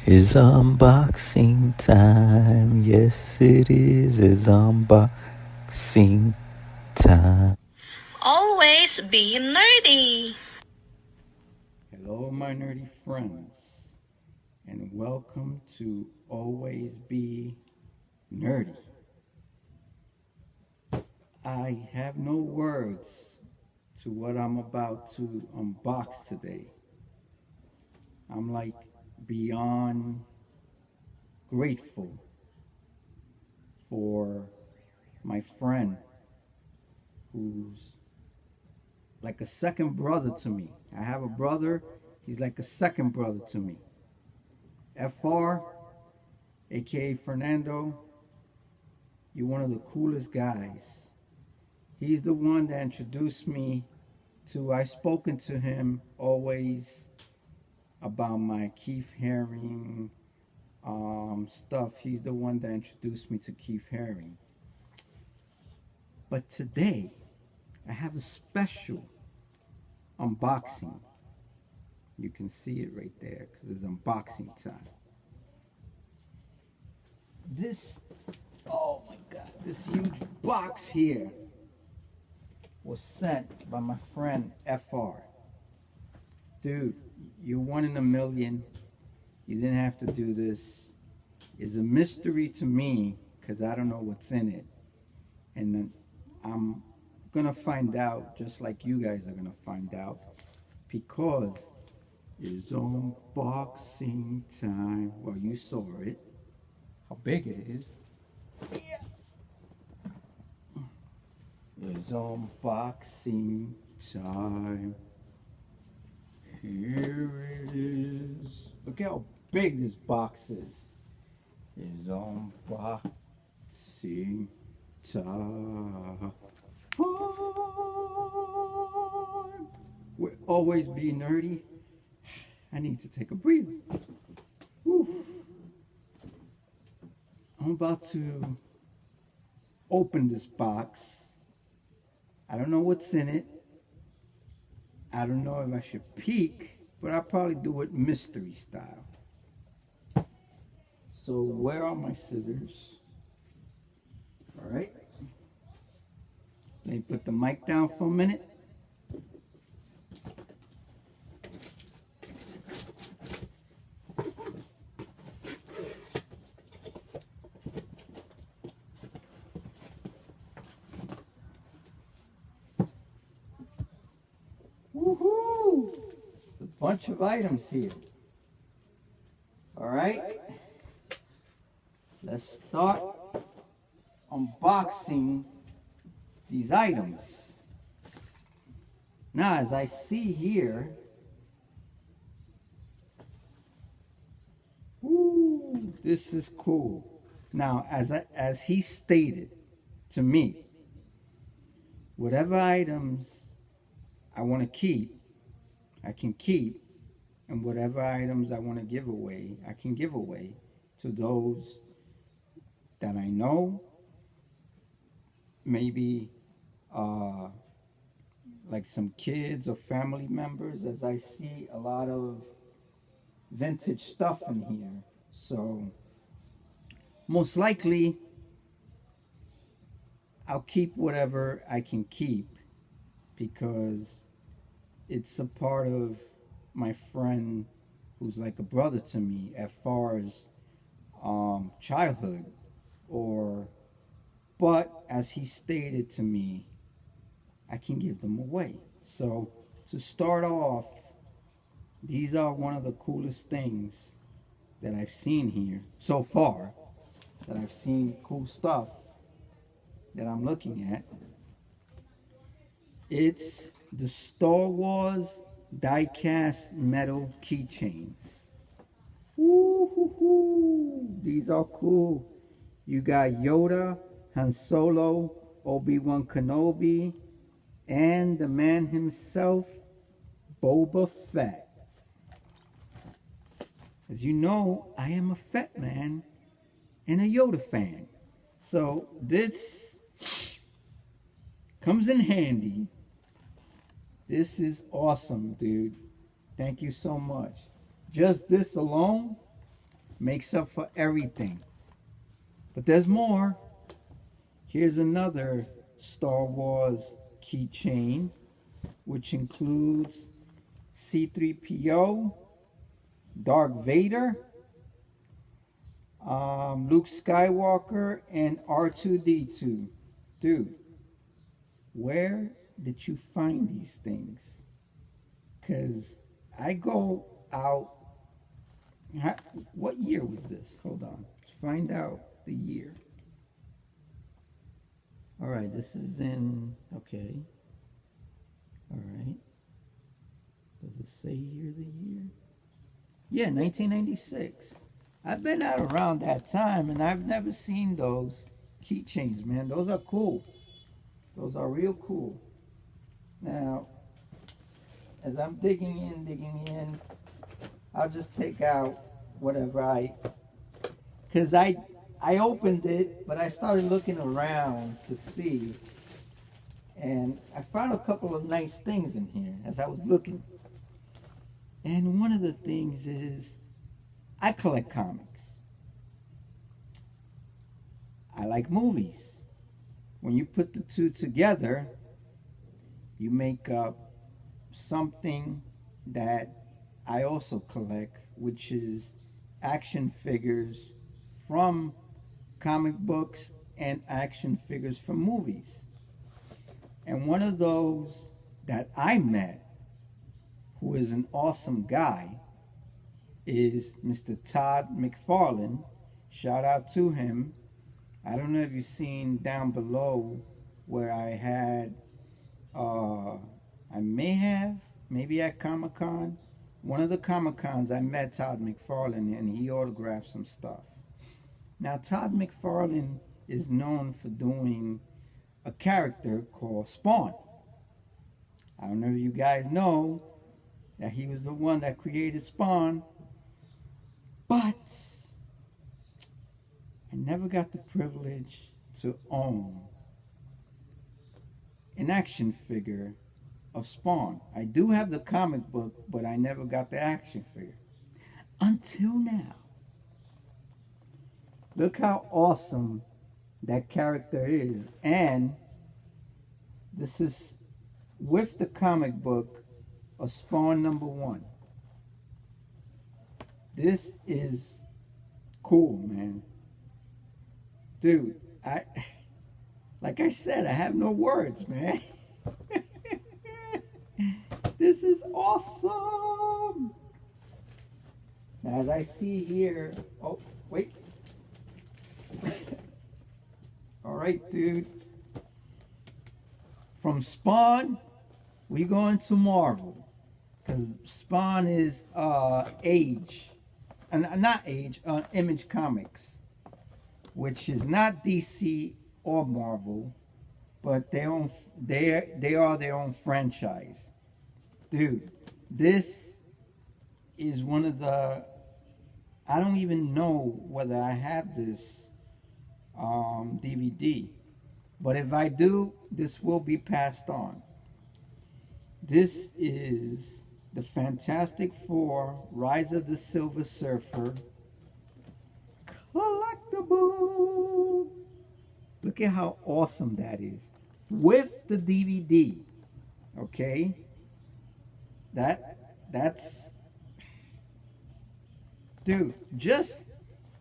It's unboxing time. Yes, it is. It's unboxing time. Always be nerdy. Hello, my nerdy friends, and welcome to Always Be Nerdy. I have no words to what I'm about to unbox today. I'm like beyond grateful for my friend who's like a second brother to me. I have a brother, he's like a second brother to me. FR, aka Fernando, you're one of the coolest guys. He's the one that introduced me to, I've spoken to him always about my Keith Haring stuff. He's the one that introduced me to Keith Haring. But today, I have a special unboxing. You can see it right there because it's unboxing time. This, oh my God, this huge box here was sent by my friend FR. Dude, you're one in a million. You didn't have to do this. It's a mystery to me because I don't know what's in it. And then I'm going to find out just like you guys are going to find out because it's unboxing time. Well, you saw it. How big it is. Yeah. It's unboxing time. Here it is. Look how big this box is. It's unboxing time. We'll always be nerdy. I need to take a breather. Woo. I'm about to open this box. I don't know what's in it. I don't know if I should peek, but I'll probably do it mystery style. So where are my scissors? All right. Let me put the mic down for a minute. Woohoo! A bunch of items here. All right. Let's start unboxing these items. Now, as I see here, ooh, this is cool. Now, as he stated to me, whatever items I want to keep, I can keep, and whatever items I want to give away, I can give away to those that I know, maybe like some kids or family members, as I see a lot of vintage stuff in here. So most likely I'll keep whatever I can keep because it's a part of my friend who's like a brother to me as far as childhood, but as he stated to me, I can give them away. So to start off, these are one of the coolest things that I've seen here so far, that I've seen cool stuff that I'm looking at. It's the Star Wars die-cast metal keychains. Woo-hoo-hoo. These are cool. You got Yoda, Han Solo, Obi-Wan Kenobi, and the man himself, Boba Fett. As you know, I am a Fett man and a Yoda fan. So this comes in handy. This is awesome, dude. Thank you so much. Just this alone Makes up for everything. But there's more. Here's another Star Wars keychain, which includes C3PO, Darth Vader, Luke Skywalker, and R2D2. Dude, where did you find these things? Because I go out. What year was this? Hold on. Let's find out the year. All right, this is in. Okay. All right. Does it say here the year? Yeah, 1996. I've been out around that time and I've never seen those keychains, man. Those are cool. Those are real cool. Now, as I'm digging in, I'll just take out whatever because I opened it, but I started looking around to see, and I found a couple of nice things in here as I was looking. And one of the things is I collect comics. I like movies. When you put the two together, you make up something that I also collect, which is action figures from comic books and action figures from movies. And one of those that I met, who is an awesome guy, is Mr. Todd McFarlane. Shout out to him. I don't know if you've seen down below where I had, maybe at Comic Con. One of the Comic Cons, I met Todd McFarlane and he autographed some stuff. Now, Todd McFarlane is known for doing a character called Spawn. I don't know if you guys know that he was the one that created Spawn, but I never got the privilege to own an action figure of Spawn. I do have the comic book, but I never got the action figure. Until now. Look how awesome that character is. And this is with the comic book of Spawn #1. This is cool, man. Dude, like I said, I have no words, man. This is awesome. Now, as I see here, oh, wait. All right, dude. From Spawn, we go into Marvel. Because Spawn is Image Comics, which is not DC or Marvel, but they are their own franchise. Dude, this is one of the, I don't even know whether I have this DVD, but if I do, this will be passed on. This is the Fantastic Four: Rise of the Silver Surfer collectible. Look at how awesome that is with the DVD. Okay, that's dude. Just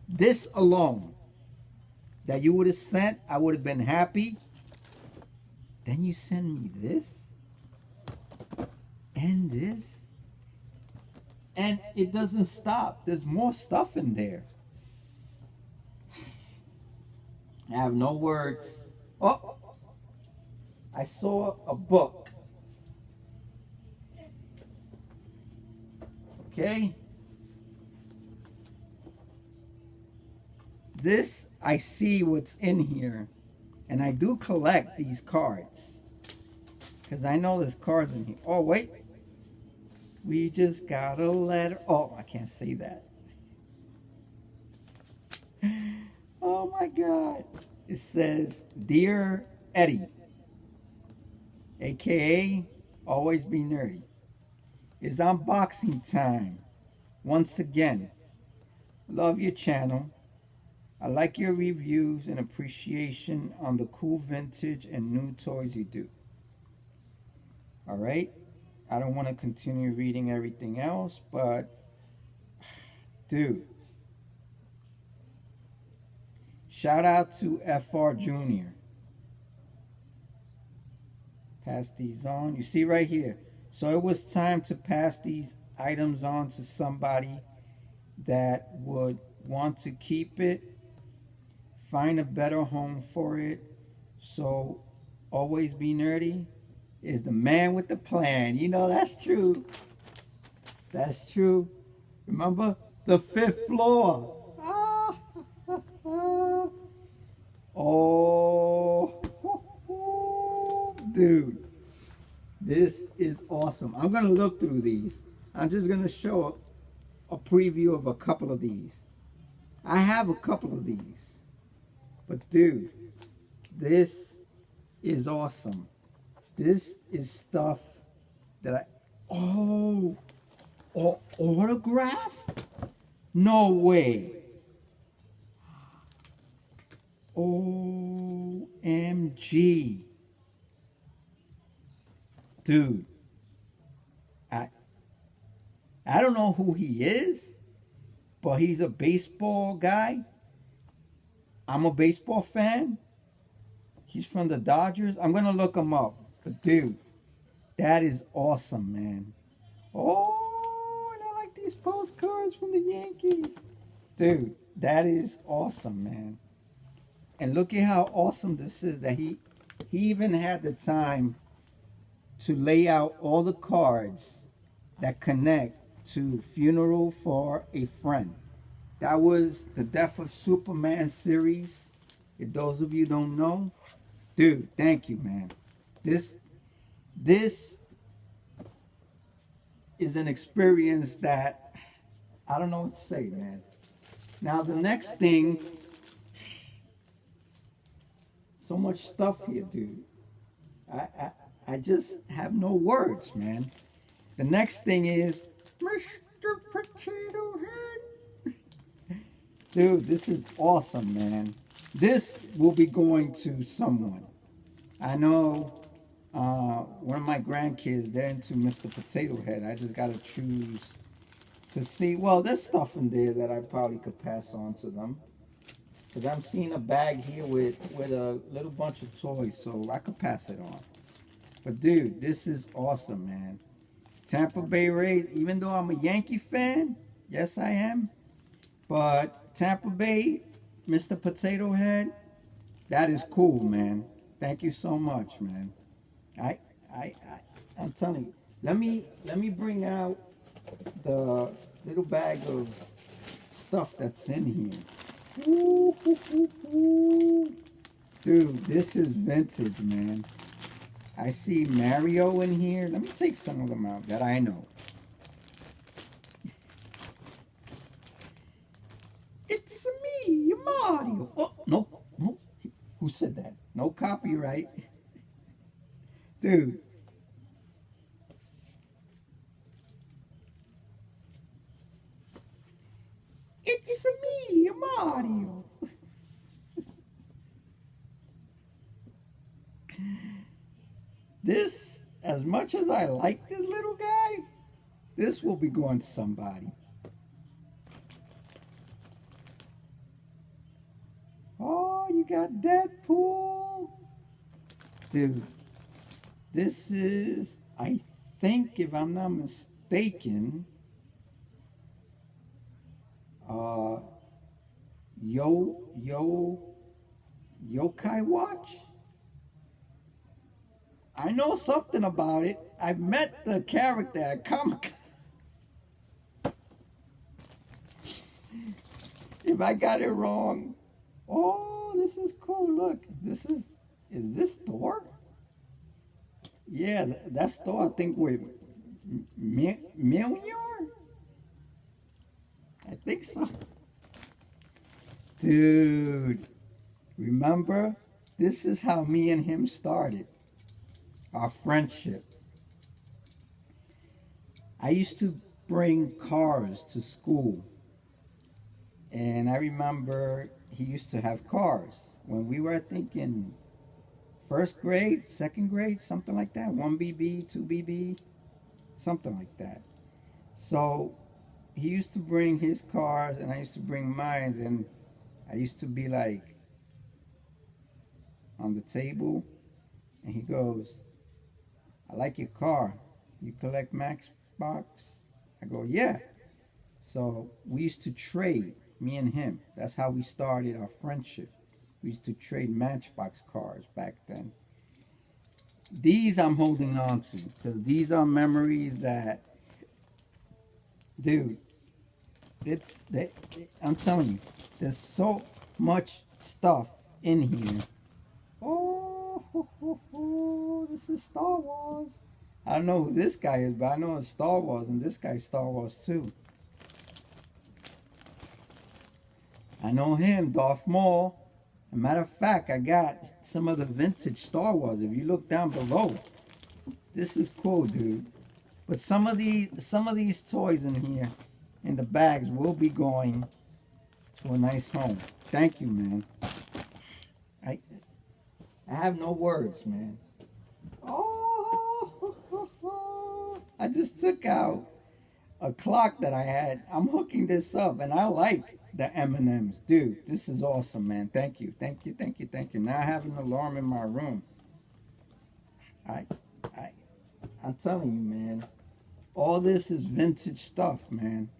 this alone that you would have sent, I would have been happy. Then you send me this and this, and it doesn't stop. There's more stuff in there. I have no words. Oh, I saw a book. Okay. This, I see what's in here. And I do collect these cards. Because I know there's cards in here. Oh, wait. We just got a letter. Oh, I can't say that. Oh my God. It says, Dear Eddie, aka Always Be Nerdy. It's unboxing time. Once again. Love your channel. I like your reviews and appreciation on the cool vintage and new toys you do. All right? I don't want to continue reading everything else, but dude, shout out to FR Jr. Pass these on. You see right here. So it was time to pass these items on to somebody that would want to keep it, find a better home for it. So Always Be Nerdy is the man with the plan. You know, that's true. That's true. Remember the fifth floor. Ah, oh, dude, this is awesome. I'm gonna look through these. I'm just gonna show a preview of a couple of these. I have a couple of these, but dude, this is awesome. This is stuff that oh, autograph? No way. OMG. Dude, I I don't know who he is, but he's a baseball guy. I'm a baseball fan. He's from the Dodgers. I'm gonna look him up. But dude, that is awesome, man. Oh, and I like these postcards from the Yankees. Dude, that is awesome, man. And look at how awesome this is that he even had the time to lay out all the cards that connect to Funeral for a Friend. That was the Death of Superman series. If those of you don't know, dude, thank you, man. This is an experience that I don't know what to say, man. Now the next thing, so much stuff here, dude. I just have no words, man. The next thing is Mr. Potato Head. Dude, this is awesome, man. This will be going to someone. I know one of my grandkids, they're into Mr. Potato Head. I just got to choose to see. Well, there's stuff in there that I probably could pass on to them. Because I'm seeing a bag here with a little bunch of toys, so I could pass it on. But dude, this is awesome, man. Tampa Bay Rays, even though I'm a Yankee fan, yes I am, but Tampa Bay, Mr. Potato Head, that is cool, man. Thank you so much, man. I, I'm telling you. Let me bring out the little bag of stuff that's in here. Ooh, ooh, ooh, ooh. Dude, this is vintage, man. I see Mario in here. Let me take some of them out that I know. It's me, Mario. Oh, no, no. Who said that? No copyright. Dude. It's me, Mario. This, as much as I like this little guy, this will be going to somebody. Oh, you got Deadpool. Dude, this is, I think, if I'm not mistaken, Yokai Watch? I know something about it. I met the character at Comic Con. If I got it wrong, oh, this is cool. Look, is this Thor? Yeah, that's Thor. I think with Mjolnir. I think so. Dude, remember? This is how me and him started. Our friendship. I used to bring cars to school And I remember he used to have cars when we were, I think, in first grade, second grade, something like that. 1BB, 2BB, something like that. So he used to bring his cars, and I used to bring mine, and I used to be like on the table, and he goes, "I like your car. You collect Matchbox?" I go, "Yeah." So we used to trade, me and him. That's how we started our friendship. We used to trade Matchbox cars back then. These I'm holding on to because these are memories that, dude, I'm telling you, there's so much stuff in here. Oh, this is Star Wars. I don't know who this guy is, but I know it's Star Wars, and this guy's Star Wars too. I know him, Darth Maul. As a matter of fact, I got some of the vintage Star Wars. If you look down below, this is cool, dude. But some of these toys in here, in the bags, will be going to a nice home. Thank you, man. I have no words, man. Oh, I just took out a clock that I had. I'm hooking this up, and I like the M&Ms. Dude, this is awesome, man. Thank you, thank you, thank you, thank you. Now I have an alarm in my room. I, I, I'm telling you, man. All this is vintage stuff, man.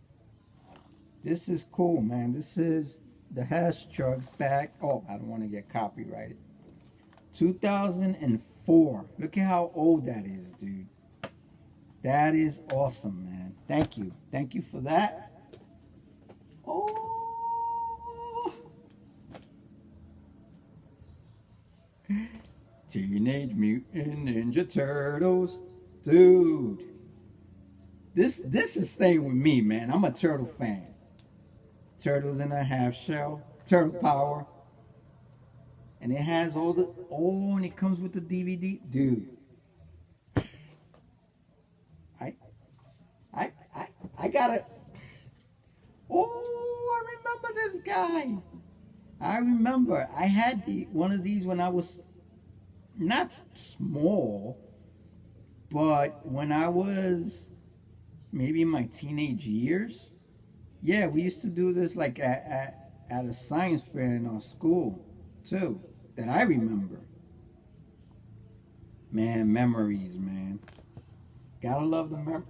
This is cool, man. This is the Hash Trucks back. Oh, I don't want to get copyrighted. 2004. Look at how old that is, dude. That is awesome, man. Thank you. Thank you for that. Oh. Teenage Mutant Ninja Turtles. Dude. This is staying with me, man. I'm a turtle fan. Turtles in a half shell. Turtle Power. And it has all the and it comes with the DVD. Dude. I gotta. Oh, I remember this guy. I remember I had one of these when I was not small, but when I was maybe in my teenage years. Yeah, we used to do this like at a science fair in our school too. That I remember. Man, memories, man. Gotta love the memories.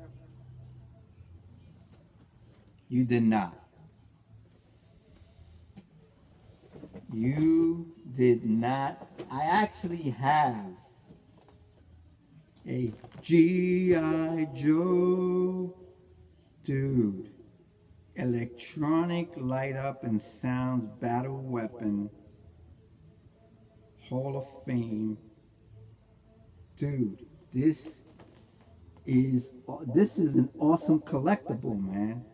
You did not. You did not. I actually have a G.I. Joe. Dude. Electronic light up and sounds battle weapon. Hall of Fame. Dude, this is an awesome collectible, man.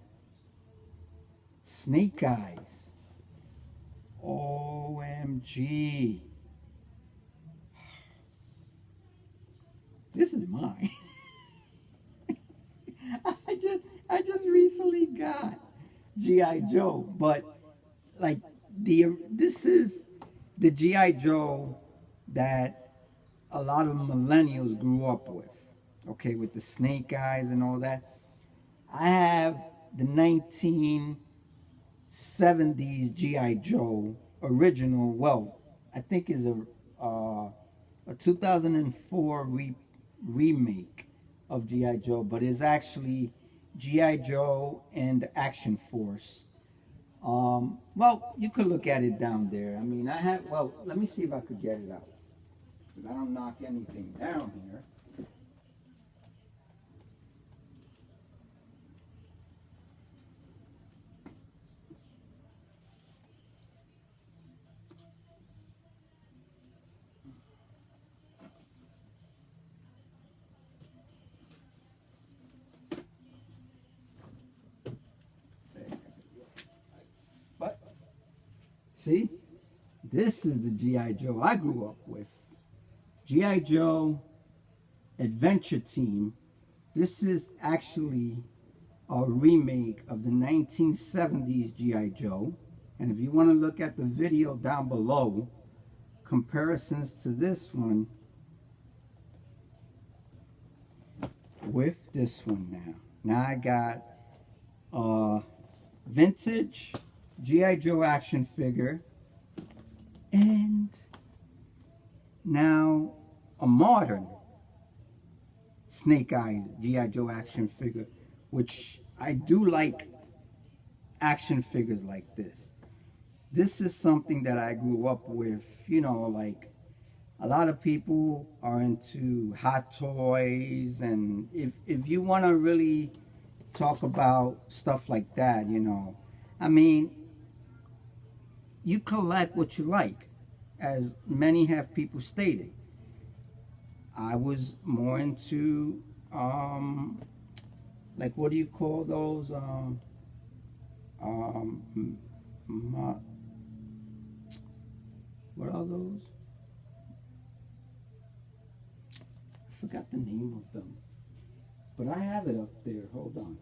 Snake Eyes. OMG. This is mine. I just recently got G.I. Joe, but like this is the G.I. Joe that a lot of millennials grew up with. Okay, with the snake eyes and all that. I have the 1970s G.I. Joe original. Well, I think is a 2004 remake of G.I. Joe, but it's actually G.I. Joe and the Action Force. Well, you could look at it down there. I mean, let me see if I could get it out. I don't knock anything down here. But, see, this is the G.I. Joe I grew up with. G.I. Joe Adventure Team. This is actually a remake of the 1970s G.I. Joe. And if you want to look at the video down below, comparisons to this one with this one now. Now I got vintage G.I. Joe action figure and now a modern Snake Eyes G.I. Joe action figure, which I do like action figures like this. This is something that I grew up with, you know, like a lot of people are into hot toys, and if you want to really talk about stuff like that, you know, I mean, you collect what you like, as many have people stated. I was more into like, what do you call those what are those? I forgot the name of them, but I have it up there. Hold on.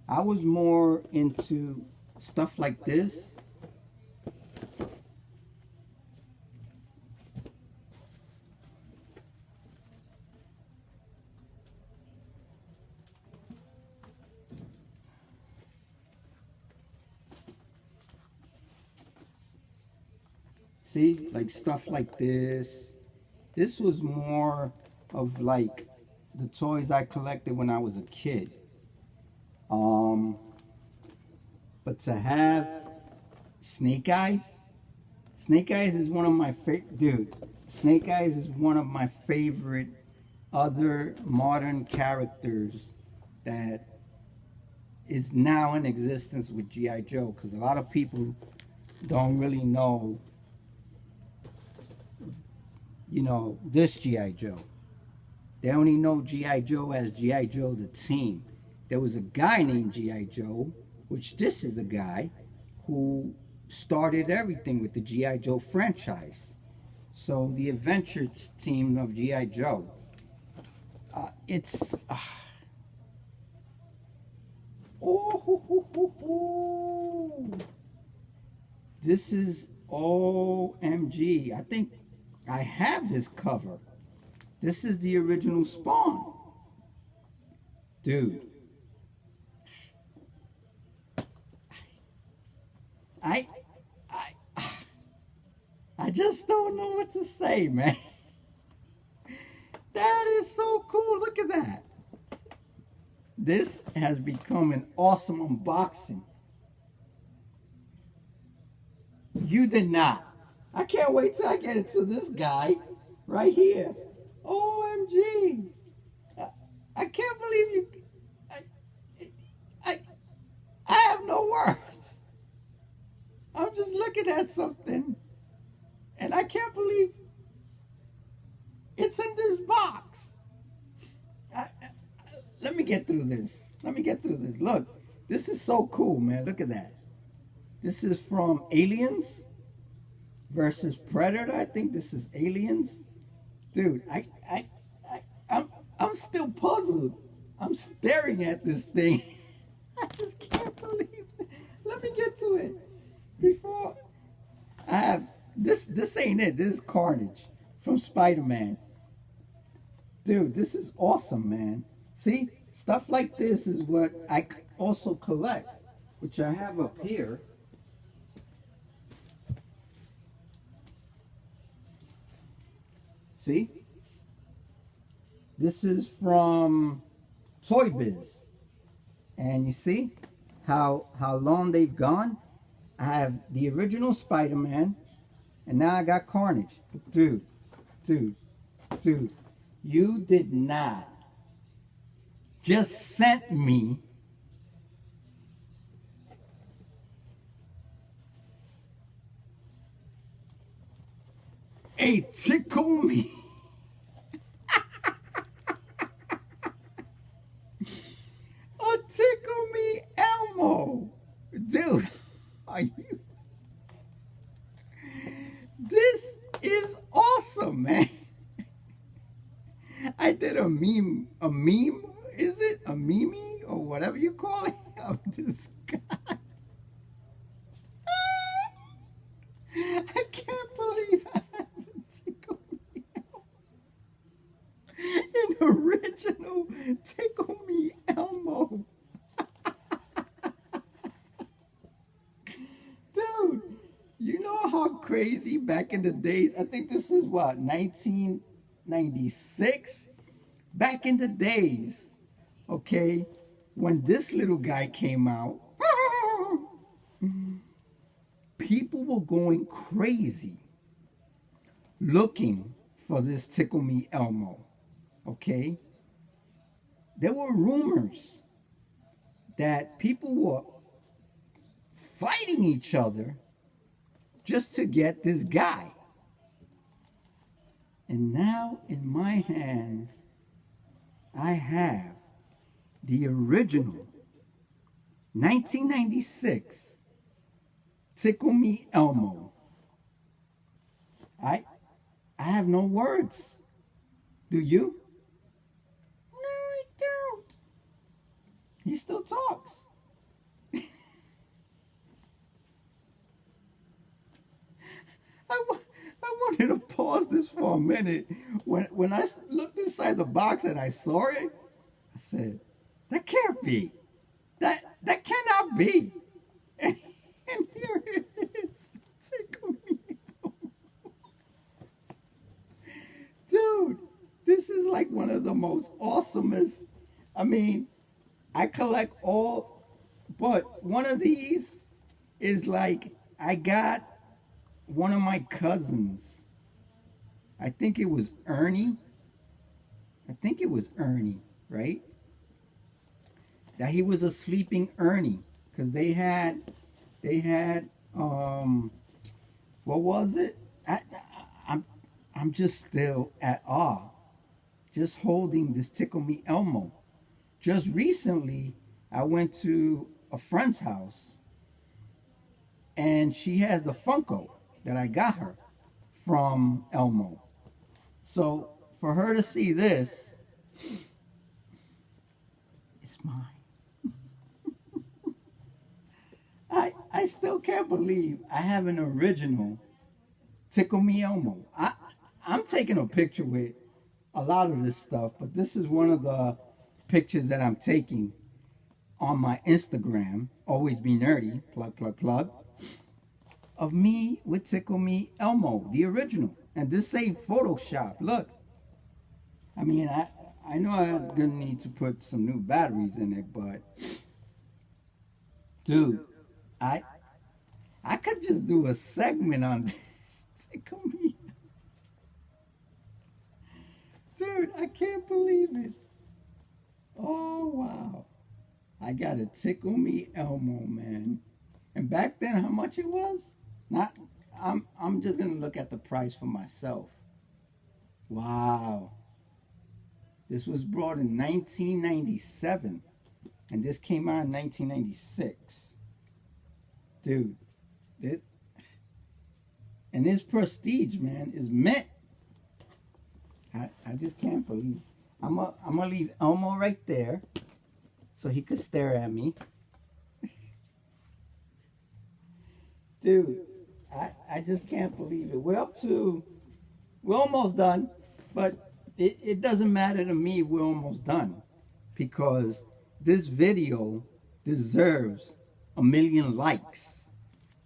I was more into stuff like this. See, like stuff like this. This was more of like the toys I collected when I was a kid. But to have Snake Eyes, Snake Eyes is one of my favorite, dude. Snake Eyes is one of my favorite other modern characters that is now in existence with G.I. Joe, because a lot of people don't really know, you know, this G.I. Joe. They only know G.I. Joe as G.I. Joe the team. There was a guy named G.I. Joe, which this is the guy who started everything with the G.I. Joe franchise. So the adventure team of G.I. Joe, it's... This is OMG. I think I have this cover. This is the original Spawn. Dude. I just don't know what to say, man. That is so cool. Look at that. This has become an awesome unboxing. You did not. I can't wait till I get into this guy right here. OMG. I can't believe you. I have no words. I'm just looking at something, and I can't believe it's in this box. Let me get through this. Look, this is so cool, man. Look at that. This is from Aliens versus Predator. I think this is Aliens. Dude, I'm still puzzled. I'm staring at this thing. I just can't believe it. Let me get to it. Before I have this ain't it. This is Carnage from Spider-Man. Dude, this is awesome, man. See, stuff like this is what I also collect, which I have up here. See? This is from Toy Biz. And you see how long they've gone? I have the original Spider-Man, and now I got Carnage. Dude, you did not just sent me a Tickle Me. A Tickle Me Elmo. Dude, are you... This is awesome, man. I did a meme, is it? A meme or whatever you call it, of this guy. Tickle Me Elmo. Dude, you know how crazy back in the days, I think this is what, 1996? Back in the days, okay, when this little guy came out, people were going crazy looking for this Tickle Me Elmo, okay? There were rumors that people were fighting each other just to get this guy. And now in my hands, I have the original 1996 Tickle Me Elmo. I have no words. Do you? No, I don't. He still talks. I wanted to pause this for a minute. When I looked inside the box and I saw it, I said, that can't be. That cannot be. And here it is. Tickle Me. Dude, this is like one of the most awesomest. I mean, I collect all, but one of these is like I got one of my cousins. I think it was Ernie. I think it was Ernie, right? That he was a sleeping Ernie because they had what was it? I'm I'm just still at awe, just holding this Tickle Me Elmo. Just recently, I went to a friend's house, and she has the Funko that I got her from Elmo. So for her to see this, it's mine. I still can't believe I have an original Tickle Me Elmo. I'm taking a picture with a lot of this stuff, but this is one of the pictures that I'm taking on my Instagram, Always Be Nerdy, plug, plug, plug, of me with Tickle Me Elmo, the original. And this ain't Photoshop. Look, I mean, I know I'm gonna need to put some new batteries in it, but dude, I I could just do a segment on this. Tickle Me, dude, I can't believe it. Oh wow, I got a Tickle Me Elmo, man. And back then, how much it was? Not. I'm just gonna look at the price for myself. Wow, this was brought in 1997, and this came out in 1996. Dude, it and his prestige, man, is mint. I just can't believe. I'm gonna leave Elmo right there, so he could stare at me. Dude, I just can't believe it. We're almost done, but it doesn't matter to me. We're almost done because this video deserves 1 million likes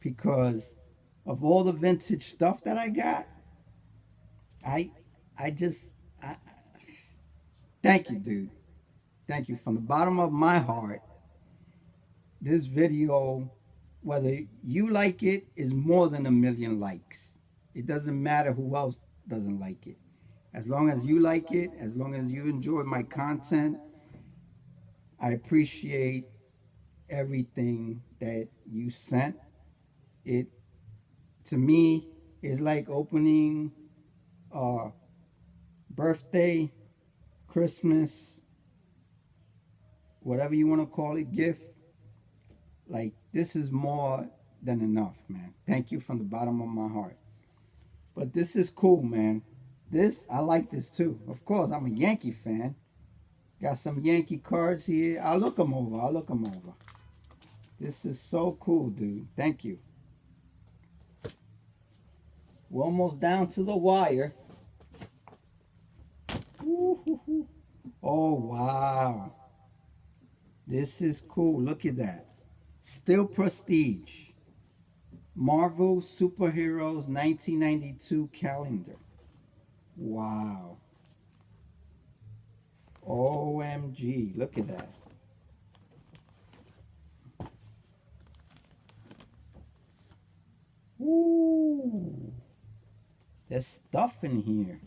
because of all the vintage stuff that I got. I I just I, thank you, dude. Thank you from the bottom of my heart. This video, whether you like it, is more than 1 million likes. It doesn't matter who else doesn't like it. As long as you like it, as long as you enjoy my content, I appreciate everything that you sent. It to me is like opening a birthday, Christmas, whatever you want to call it, gift. Like this is more than enough, man. Thank you from the bottom of my heart. But this is cool, man. This I like this too. Of course, I'm a Yankee fan. Got some Yankee cards here. I'll look them over. I'll look them over. This is so cool, dude. Thank you. We're almost down to the wire. Woo-hoo-hoo. Oh, wow. This is cool. Look at that. Still prestige. Marvel Superheroes 1992 calendar. Wow. OMG. Look at that. Ooh. There's stuff in here.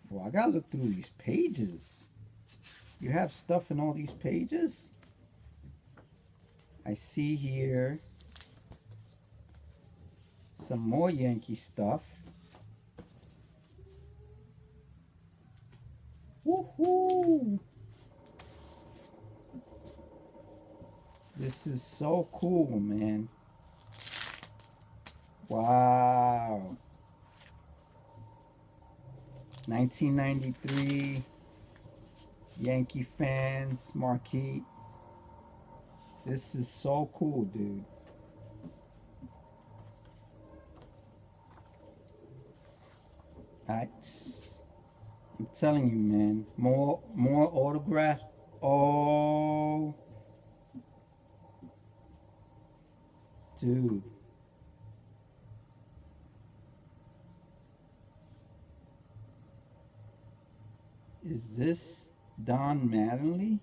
Well, I gotta look through these pages. You have stuff in all these pages? I see here some more Yankee stuff. Woohoo! This is so cool, man. Wow. 1993 Yankee fans marquee. This is so cool, dude. I'm telling you, man. More autographs. Oh, dude. Is this Don Mattingly?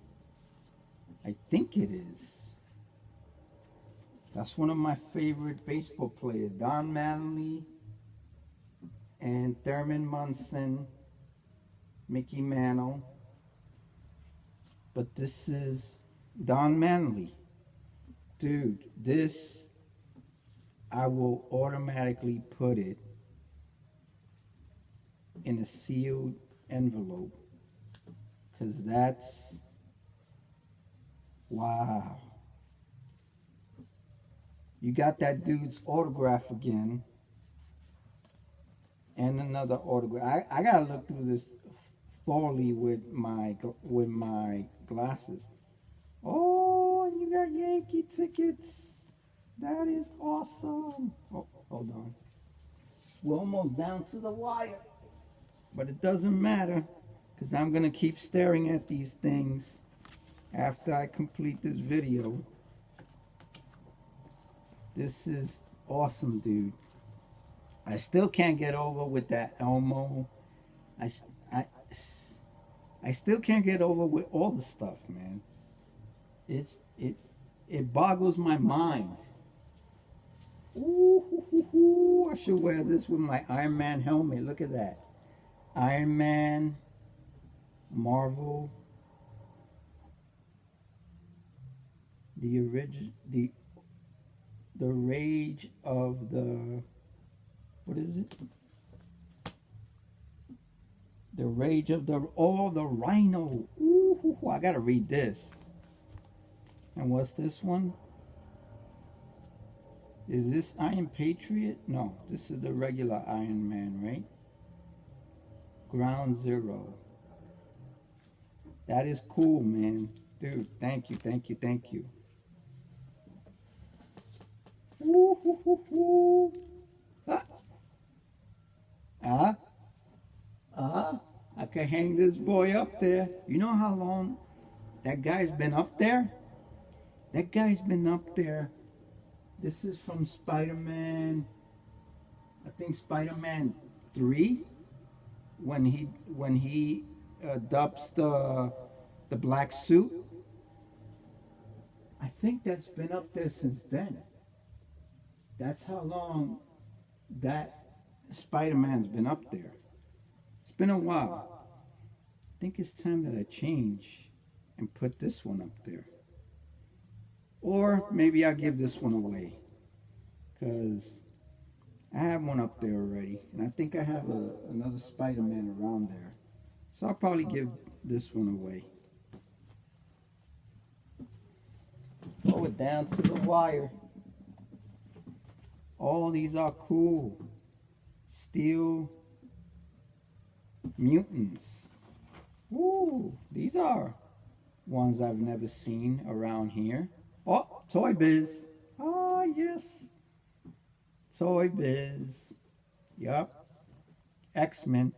I think it is. That's one of my favorite baseball players. Don Mattingly and Thurman Munson, Mickey Mantle. But this is Don Mattingly. Dude, this, I will automatically put it in a sealed envelope. Because that's, wow. You got that dude's autograph again. And another autograph. I gotta look through this thoroughly with my glasses. Oh, and you got Yankee tickets. That is awesome. Oh, hold on. We're almost down to the wire. But it doesn't matter, because I'm going to keep staring at these things after I complete this video. This is awesome, dude. I still can't get over with that Elmo. I still can't get over with all the stuff, man. It boggles my mind. Ooh, I should wear this with my Iron Man helmet. Look at that. Iron Man, Marvel, the Rage of the, what is it? The Rage of the, oh, the Rhino. Ooh, I gotta read this. And what's this one? Is this Iron Patriot? No, this is the regular Iron Man, right? Ground Zero. That is cool, man. Dude, thank you, thank you, thank you. Woo-hoo-hoo-hoo. I can hang this boy up there. You know how long that guy's been up there? That guy's been up there. This is from Spider-Man, I think Spider-Man 3, when he adopts the black suit. I think that's been up there since then. That's how long that Spider-Man's been up there. It's been a while. I think it's time that I change and put this one up there. Or maybe I'll give this one away, because I have one up there already. And I think I have another Spider-Man around there. So I'll probably give this one away. Throw it down to the wire. All these are cool. Steel Mutants. Woo! These are ones I've never seen around here. Oh, Toy Biz. Ah, yes. Toy Biz. Yup. X-Men.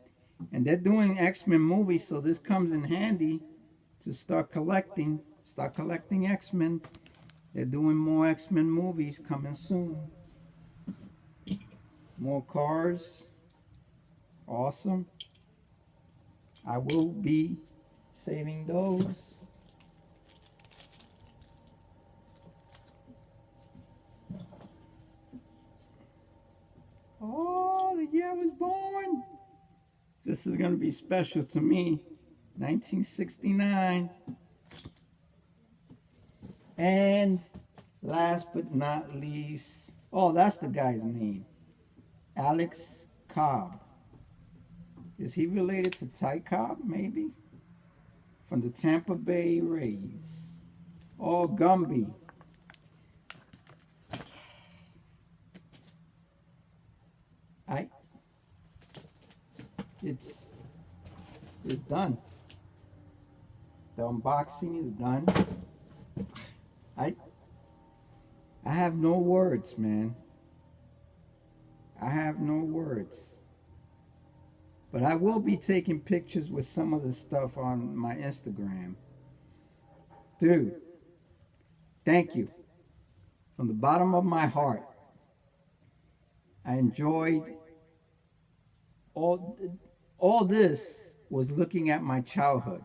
And they're doing X-Men movies, so this comes in handy to start collecting X-Men. They're doing more X-Men movies coming soon. More cars. Awesome. I will be saving those. Oh, the year I was born. This is going to be special to me. 1969. And last but not least, oh, that's the guy's name. Alex Cobb. Is he related to Ty Cobb, maybe? From the Tampa Bay Rays. Oh, Gumby. It's done. The unboxing is done. I have no words, man. I have no words. But I will be taking pictures with some of the stuff on my Instagram. Dude, thank you. From the bottom of my heart. I enjoyed all this was looking at my childhood.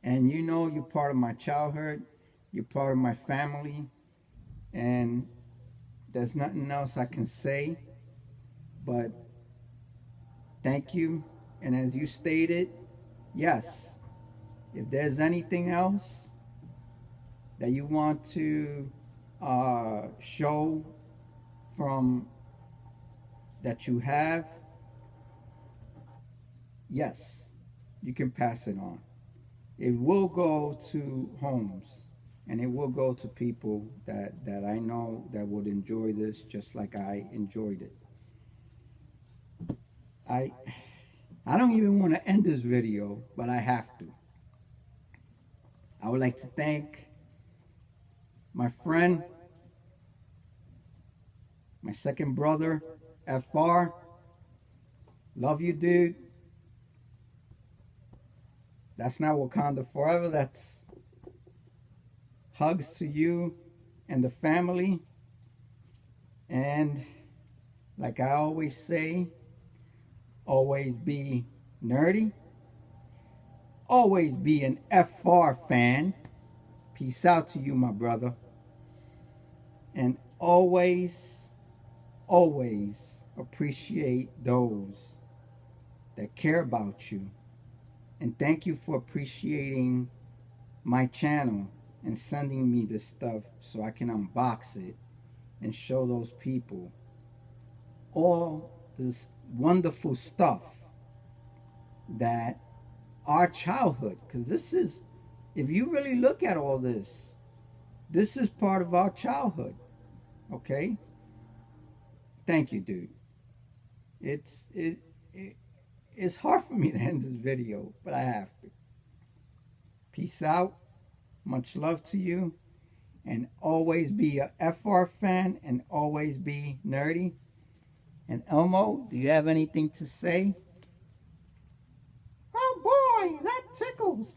And you know you're part of my childhood. You're part of my family. And there's nothing else I can say. But thank you. And as you stated, yes, if there's anything else that you want to show from that you have, yes, you can pass it on. It will go to homes and it will go to people that I know that would enjoy this just like I enjoyed it. I don't even want to end this video, but I have to. I would like to thank my friend, my second brother, FR. Love you, dude. That's not Wakanda forever. That's hugs to you and the family. And like I always say, always be nerdy. Always be an FR fan. Peace out to you, my brother. And always, always appreciate those that care about you. And thank you for appreciating my channel and sending me this stuff so I can unbox it and show those people all this wonderful stuff that our childhood, because this is, if you really look at all this, this is part of our childhood. Okay? Thank you, dude. It's hard for me to end this video, but I have to. Peace out. Much love to you. And always be a FR fan and always be nerdy. And Elmo, do you have anything to say? Oh boy, that tickles.